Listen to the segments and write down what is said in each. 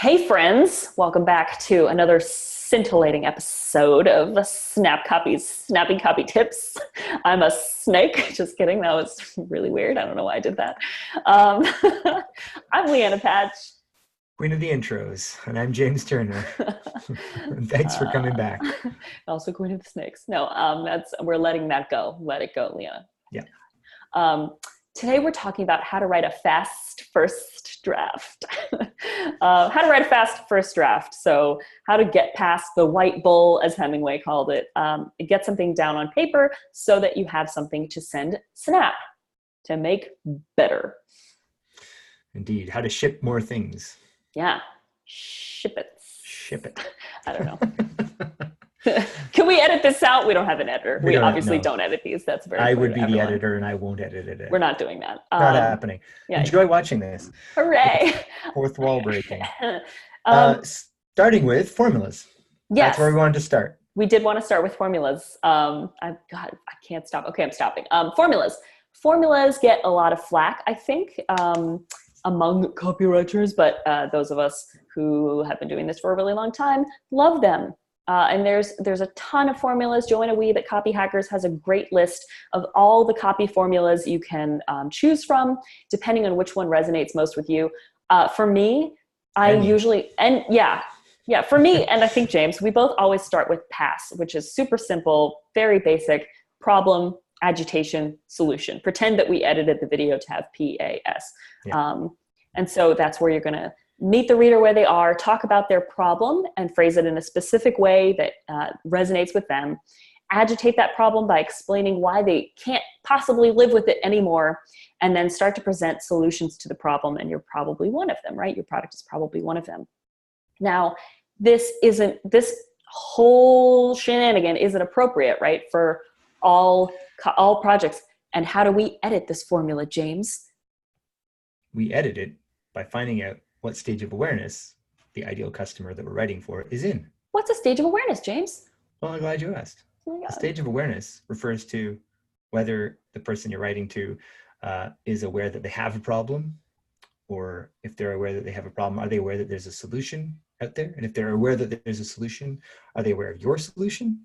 Hey friends, welcome back to another scintillating episode of Snap Copy's Snappy Copy Tips. I'm a snake. Just kidding. That was really weird. I don't know why I did that. I'm Leanna Patch. Queen of the intros, and I'm James Turner. Thanks for coming back. Also Queen of the Snakes. No, we're letting that go. Let it go, Leanna. Yeah. Today we're talking about how to write a fast first draft. How to write a fast first draft. So how to get past the white bull, as Hemingway called it, get something down on paper so that you have something to send Snap to make better. Indeed. How to ship more things. Yeah. Ship it. Ship it. I don't know. Can we edit this out? We don't have an editor. We obviously don't edit these. That's very I clear would be to the everyone. editor and I won't edit it. We're not doing that. Not happening. Yeah. Enjoy watching this. Hooray. Fourth wall breaking. Starting with formulas. Yes. That's where we wanted to start. We did want to start with formulas. I can't stop. Okay, I'm stopping. Formulas. Formulas get a lot of flack, I think, among copywriters, but those of us who have been doing this for a really long time love them. And there's a ton of formulas. Joanna Weeb at Copy Hackers has a great list of all the copy formulas you can choose from, depending on which one resonates most with you. For me, for me, and I think James, we both always start with PASS, which is super simple, very basic: problem, agitation, solution. Pretend that we edited the video to have PAS. Yeah. And so that's where you're going to meet the reader where they are, talk about their problem and phrase it in a specific way that resonates with them. Agitate that problem by explaining why they can't possibly live with it anymore, and then start to present solutions to the problem. And you're probably one of them, right? Your product is probably one of them. Now, this whole shenanigan isn't appropriate, right, for all projects. And how do we edit this formula, James? We edit it by finding out what stage of awareness the ideal customer that we're writing for is in. What's a stage of awareness, James? Well, I'm glad you asked. Oh my God. The stage of awareness refers to whether the person you're writing to is aware that they have a problem, or if they're aware that they have a problem, are they aware that there's a solution out there? And if they're aware that there's a solution, are they aware of your solution?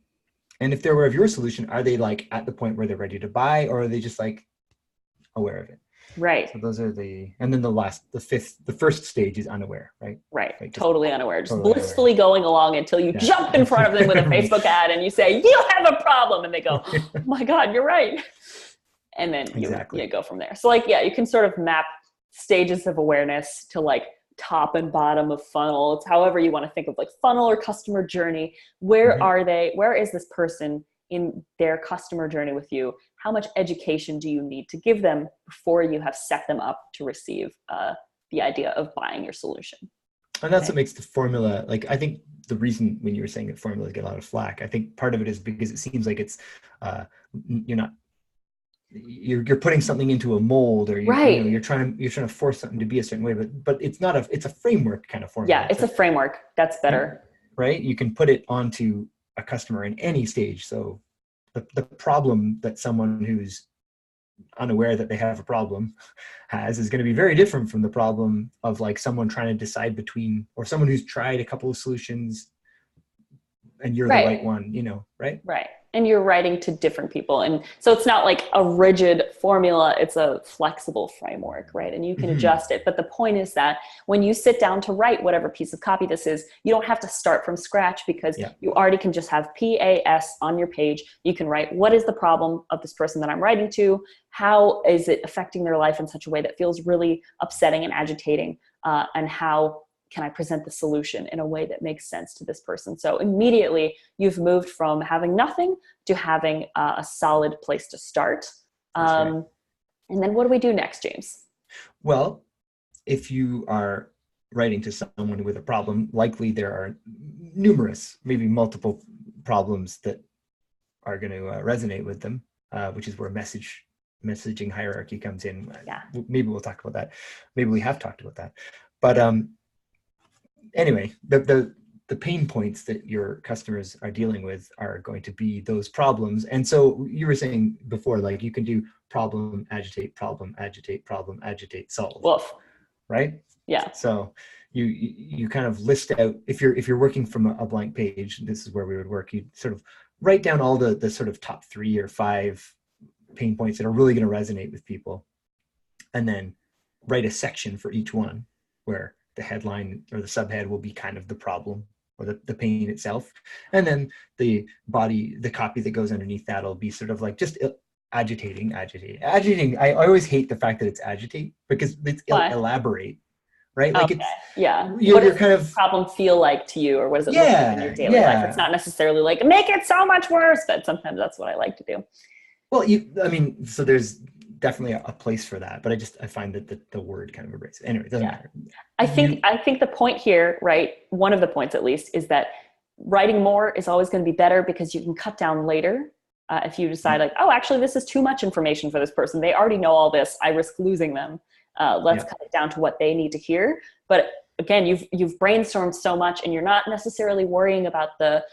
And if they're aware of your solution, are they like at the point where they're ready to buy, or are they just like aware of it? Right. So those are and then the first stage is unaware, right? Right. Like totally unaware. Just totally blissfully going along until you jump in front of them with a Facebook ad and you say, "You have a problem." And they go, "Oh my God, you're right." And then you go from there. So you can sort of map stages of awareness to like top and bottom of funnel. It's however you want to think of, like funnel or customer journey. Where are they? Where is this person in their customer journey with you? How much education do you need to give them before you have set them up to receive the idea of buying your solution? And that's what makes the formula, like, I think the reason when you were saying that formulas get a lot of flack, I think part of it is because it seems like it's, you're putting something into a mold, or you're trying to force something to be a certain way, but it's not it's a framework kind of formula. Yeah, it's a framework. That's better. Right? You can put it onto a customer in any stage. So the problem that someone who's unaware that they have a problem has is going to be very different from the problem of like someone trying to decide between, or someone who's tried a couple of solutions and you're the right one, right? Right. And you're writing to different people. And so it's not like a rigid formula, it's a flexible framework, right? And you can adjust it. But the point is that when you sit down to write whatever piece of copy this is, you don't have to start from scratch, because you already can just have PAS on your page. You can write, what is the problem of this person that I'm writing to? How is it affecting their life in such a way that feels really upsetting and agitating? And how can I present the solution in a way that makes sense to this person? So immediately you've moved from having nothing to having a solid place to start. And then what do we do next, James? Well, if you are writing to someone with a problem, likely there are numerous, maybe multiple problems that are going to resonate with them, which is where messaging hierarchy comes in. Yeah. Maybe we'll talk about that. Maybe we have talked about that. But anyway, the pain points that your customers are dealing with are going to be those problems. And so you were saying before, like you can do problem, agitate, problem, agitate, solve. Woof. Right? Yeah. So you kind of list out, if you're working from a blank page, this is where we would work, you sort of write down all the sort of top 3 or 5 pain points that are really going to resonate with people, and then write a section for each one where the headline or the subhead will be kind of the problem or the pain itself, and then the copy that goes underneath that will be sort of like just agitating. I always hate the fact that it's agitate, because it's elaborate, right? Like, okay. Yeah. you're kind of, problem feel like to you, or what does it look like in your daily life? It's not necessarily like make it so much worse, but sometimes that's what I like to do. Well, so there's definitely a place for that, but I find that the word kind of embraces it. Anyway, it doesn't matter. I think the point here, right, one of the points at least, is that writing more is always going to be better, because you can cut down later. If you decide like, oh, actually, this is too much information for this person. They already know all this. I risk losing them. Let's cut it down to what they need to hear. But again, you've brainstormed so much, and you're not necessarily worrying about the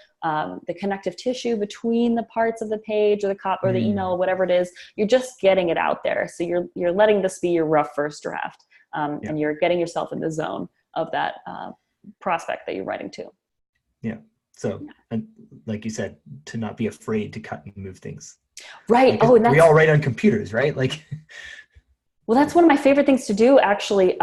connective tissue between the parts of the page or the copy or the email or whatever it is. You're just getting it out there. So you're letting this be your rough first draft, and you're getting yourself in the zone of that prospect that you're writing to. Yeah. So, and like you said, to not be afraid to cut and move things. Right. Like, we all write on computers, right? Like, well, that's one of my favorite things to do, actually.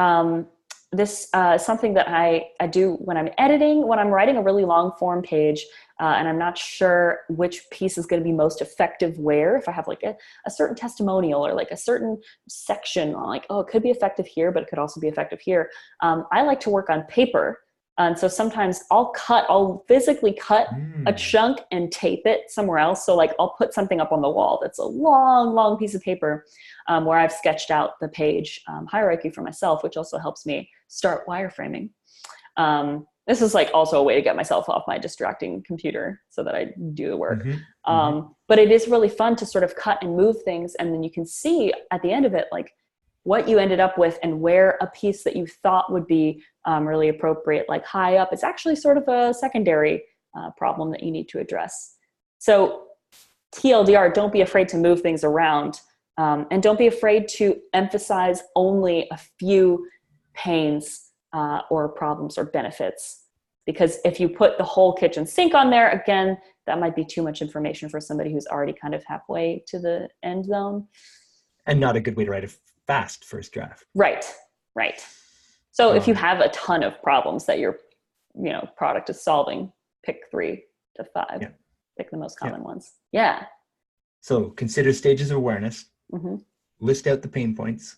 This is something that I do when I'm editing, when I'm writing a really long form page, and I'm not sure which piece is going to be most effective where. If I have like a certain testimonial or like a certain section, I'm like, oh, it could be effective here, but it could also be effective here. I like to work on paper. And so sometimes I'll physically cut a chunk and tape it somewhere else. So like I'll put something up on the wall that's a long, long piece of paper where I've sketched out the page hierarchy for myself, which also helps me start wireframing. This is like also a way to get myself off my distracting computer so that I do the work. But it is really fun to sort of cut and move things. And then you can see at the end of it, like what you ended up with and where a piece that you thought would be really appropriate, like high up, it's actually sort of a secondary problem that you need to address. So TLDR, don't be afraid to move things around, and don't be afraid to emphasize only a few pains or problems or benefits. Because if you put the whole kitchen sink on there, again, that might be too much information for somebody who's already kind of halfway to the end zone. And not a good way to write a fast first draft. Right. So if you have a ton of problems that your product is solving, pick 3 to 5. Yeah. Pick the most common ones. Yeah. So consider stages of awareness. List out the pain points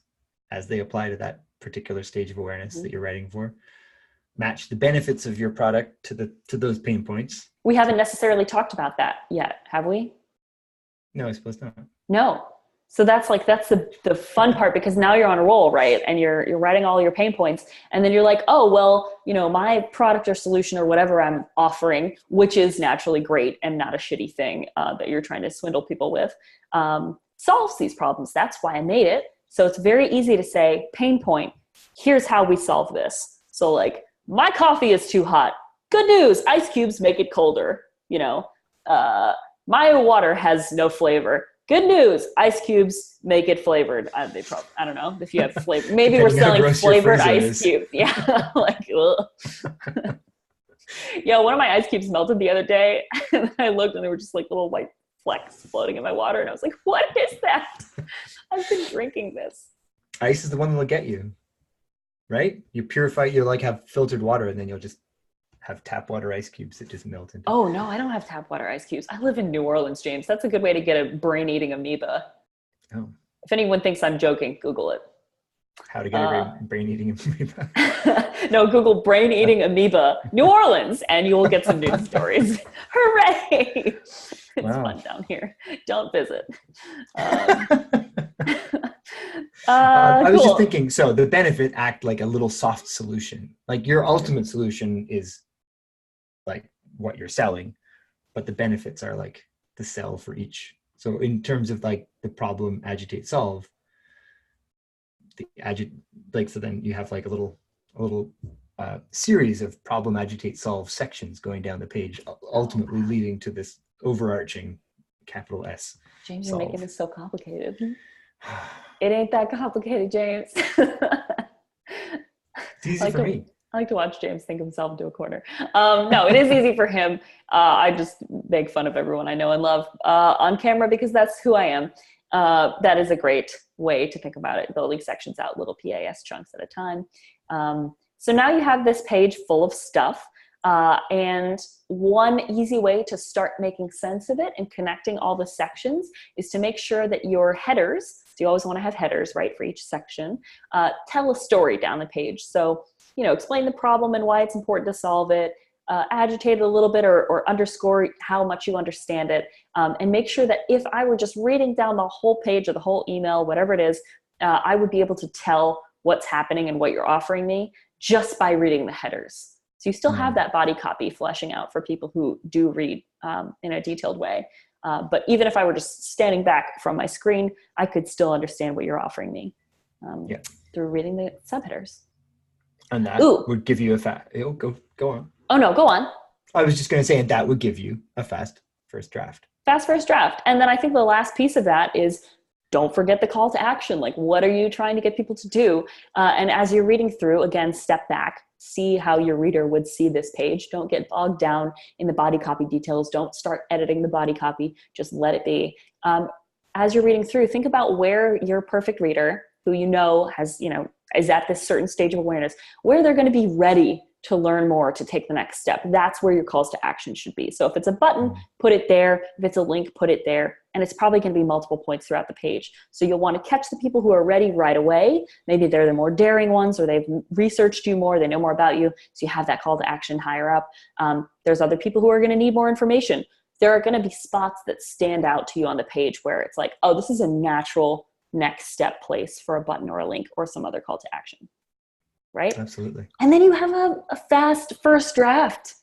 as they apply to that particular stage of awareness that you're writing for. Match the benefits of your product to those pain points. We haven't necessarily talked about that yet, have we? No, I suppose not. No. So that's the fun part, because now you're on a roll, right? And you're writing all your pain points, and then you're like, oh, well, my product or solution or whatever I'm offering, which is naturally great and not a shitty thing that you're trying to swindle people with, solves these problems. That's why I made it. So it's very easy to say, pain point, here's how we solve this. So like, my coffee is too hot. Good news, ice cubes make it colder. My water has no flavor. Good news, ice cubes make it flavored. I don't know if you have flavor. Maybe we're selling flavored ice cubes. Yeah, like, yeah. One of my ice cubes melted the other day, and I looked, and they were just like little white flecks floating in my water, and I was like, "What is that?" I've been drinking this. Ice is the one that'll get you, right? You purify. You like have filtered water, and then you'll just have tap water ice cubes that just melt into. Oh no, I don't have tap water ice cubes. I live in New Orleans, James. That's a good way to get a brain-eating amoeba. Oh. If anyone thinks I'm joking, Google it. How to get a brain-eating amoeba. No, Google brain-eating amoeba New Orleans, and you will get some news stories. Hooray! It's fun down here. Don't visit. I was just thinking, so the benefit act like a little soft solution. Like your ultimate solution is like what you're selling, but the benefits are like the sell for each. So in terms of like the problem, agitate, solve, so then you have like a little series of problem, agitate, solve sections going down the page, ultimately leading to this overarching capital S. James, you're making this so complicated. It ain't that complicated, James. It's easy for me. I like to watch James think himself into a corner. No, it is easy for him. I just make fun of everyone I know and love on camera because that's who I am. That is a great way to think about it, building sections out, little PAS chunks at a time. So now you have this page full of stuff. And one easy way to start making sense of it and connecting all the sections is to make sure that your headers, so you always want to have headers, right, for each section, tell a story down the page. So, explain the problem and why it's important to solve it, agitate it a little bit or underscore how much you understand it, and make sure that if I were just reading down the whole page or the whole email, whatever it is, I would be able to tell what's happening and what you're offering me just by reading the headers. So you still have that body copy fleshing out for people who do read in a detailed way. But even if I were just standing back from my screen, I could still understand what you're offering me through reading the subheaders. And that would give you go on. Oh no, go on. I was just going to say, and that would give you a fast first draft. Fast first draft. And then I think the last piece of that is don't forget the call to action. Like, what are you trying to get people to do? And as you're reading through, again, step back, see how your reader would see this page. Don't get bogged down in the body copy details. Don't start editing the body copy. Just let it be. As you're reading through, think about where your perfect reader, who has, is at this certain stage of awareness, where they're going to be ready to learn more, to take the next step. That's where your calls to action should be. So if it's a button, put it there. If it's a link, put it there. And it's probably going to be multiple points throughout the page. So you'll want to catch the people who are ready right away. Maybe they're the more daring ones, or they've researched you more, they know more about you. So you have that call to action higher up. There's other people who are going to need more information. There are going to be spots that stand out to you on the page where it's like, oh, this is a natural next step place for a button or a link or some other call to action. Right? Absolutely. And then you have a fast first draft.